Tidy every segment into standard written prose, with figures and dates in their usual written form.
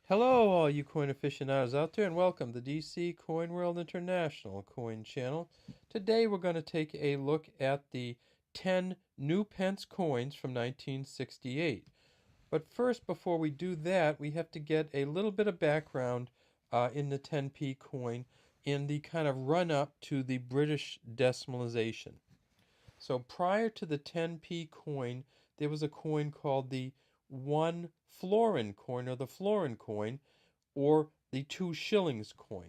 Hello, all you coin aficionados out there, and welcome to DC Coin World International Coin Channel. Today we're going to take a look at the 10 new pence coins from 1968. But first, before we do that, we have to get a little bit of background in the 10p coin in the kind of run-up to the British decimalization. So prior to the 10p coin, there was a coin called the 1 florin coin, or the florin coin, or the 2 shillings coin.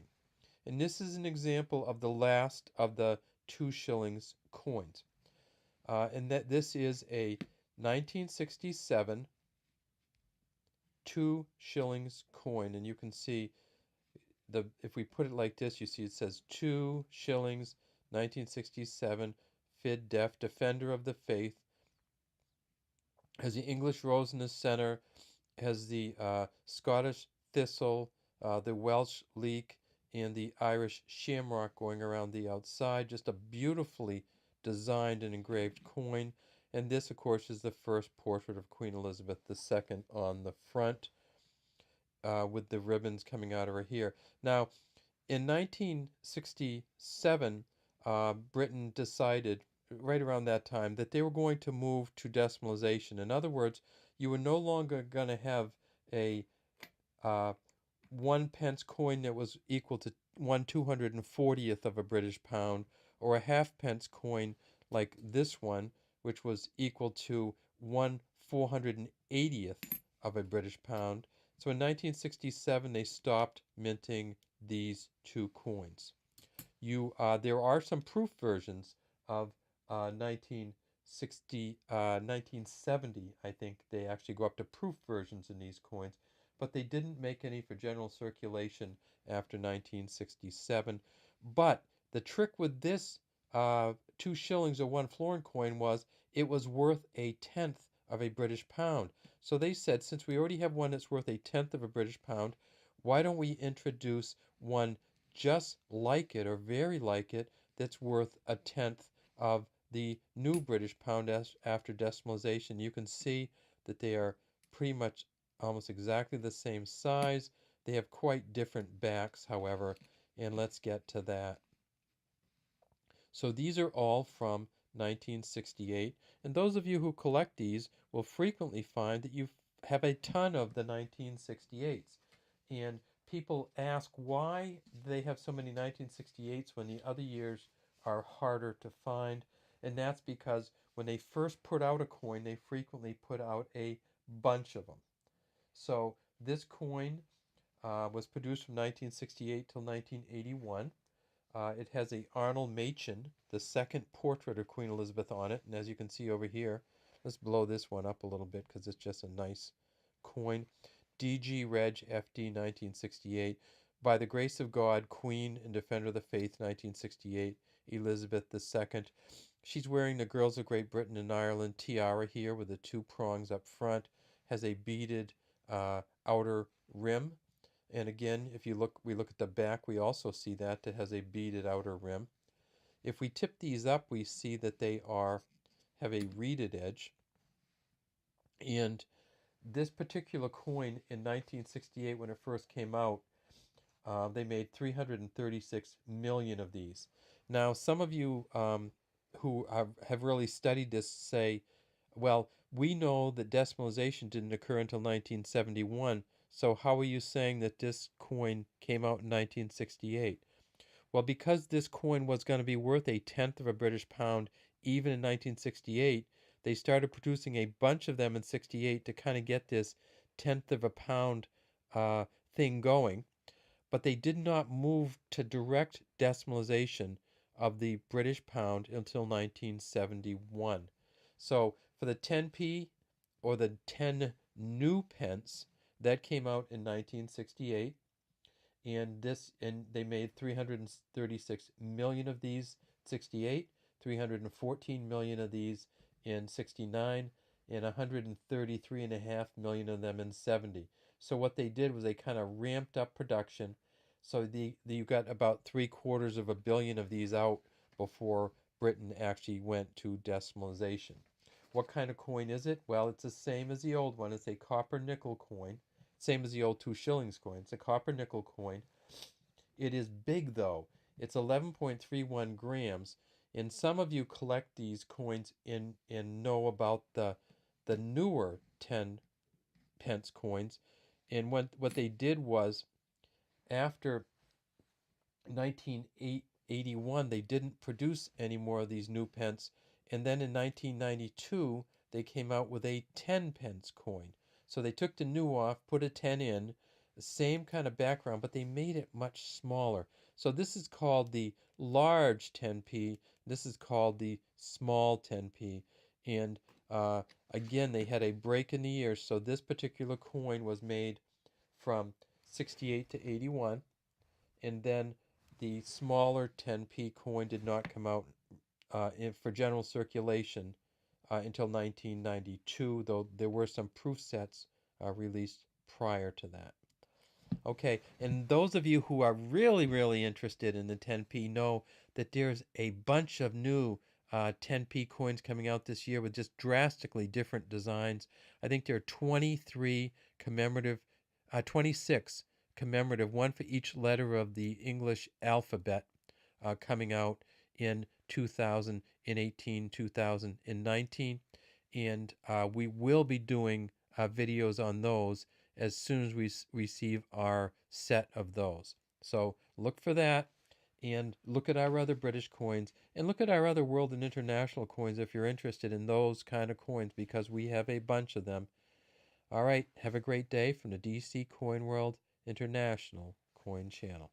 And this is an example of the last of the 2 shillings coins. And that this is a 1967 2 shillings coin. And you can see, if we put it like this, you see it says 2 shillings, 1967, Fid Def, Defender of the Faith. Has the English rose in the center, has the Scottish thistle, the Welsh leek, and the Irish shamrock going around the outside. Just a beautifully designed and engraved coin. And this, of course, is the first portrait of Queen Elizabeth II on the front, with the ribbons coming out of her hair. Now, in 1967, Britain decided, right around that time, that they were going to move to decimalization. In other words, you were no longer going to have a 1 pence coin that was equal to 1/240th of a British pound, or a half-pence coin like this one, which was equal to 1/480th of a British pound. So in 1967, they stopped minting these 2 coins. There are some proof versions of 1970. I think they actually go up to proof versions in these coins, but they didn't make any for general circulation after 1967. But the trick with this 2 shillings or 1 florin coin was it was worth a tenth of a British pound. So they said, since we already have one that's worth a tenth of a British pound, why don't we introduce one just like it, or very like it, that's worth a tenth of the new British pound after decimalization. You can see that they are pretty much almost exactly the same size. They have quite different backs, however, and let's get to that. So these are all from 1968, and those of you who collect these will frequently find that you have a ton of the 1968s. And people ask why they have so many 1968s when the other years are harder to find. And that's because when they first put out a coin, they frequently put out a bunch of them. So this coin was produced from 1968 till 1981. It has a Arnold Machen, the second portrait of Queen Elizabeth, on it. And as you can see over here, let's blow this one up a little bit because it's just a nice coin. DG Reg FD 1968. By the Grace of God, Queen and Defender of the Faith 1968. Elizabeth II. She's wearing the Girls of Great Britain and Ireland tiara here with the 2 prongs up front. Has a beaded outer rim. And again, if we look at the back, we also see that it has a beaded outer rim. If we tip these up, we see that they have a reeded edge. And this particular coin in 1968, when it first came out, they made 336 million of these. Now, some of you who have really studied this say, well, we know that decimalization didn't occur until 1971, so how are you saying that this coin came out in 1968? Well, because this coin was going to be worth a tenth of a British pound even in 1968, they started producing a bunch of them in 68 to kind of get this tenth of a pound thing going. But they did not move to direct decimalization of the British pound until 1971. So for the 10p, or the 10 new pence, that came out in 1968, and they made 336 million of these 68, 314 million of these in 69, and 133.5 million of them in 70. So what they did was they kind of ramped up production. So you got about 750 million of these out before Britain actually went to decimalization. What kind of coin is it? Well, it's the same as the old one. It's a copper nickel coin. same as the old 2 shillings coin. It's a copper nickel coin. It is big though. It's 11.31 grams. And some of you collect these coins and know about the newer 10 pence coins. And what they did was, after 1981, they didn't produce any more of these new pence. And then in 1992, they came out with a 10 pence coin. So they took the new off, put a 10 in, the same kind of background, but they made it much smaller. So this is called the large 10p. This is called the small 10p. And again, they had a break in the years. So this particular coin was made from 68 to 81. And then the smaller 10p coin did not come out for general circulation until 1992, though there were some proof sets released prior to that. Okay, and those of you who are really, really interested in the 10p know that there's a bunch of new 10p coins coming out this year with just drastically different designs. I think there are 26 commemorative, one for each letter of the English alphabet, coming out in 2018, 2019. And we will be doing videos on those as soon as we receive our set of those. So look for that, and look at our other British coins, and look at our other world and international coins if you're interested in those kind of coins, because we have a bunch of them. All right, have a great day from the DC Coin World International Coin Channel.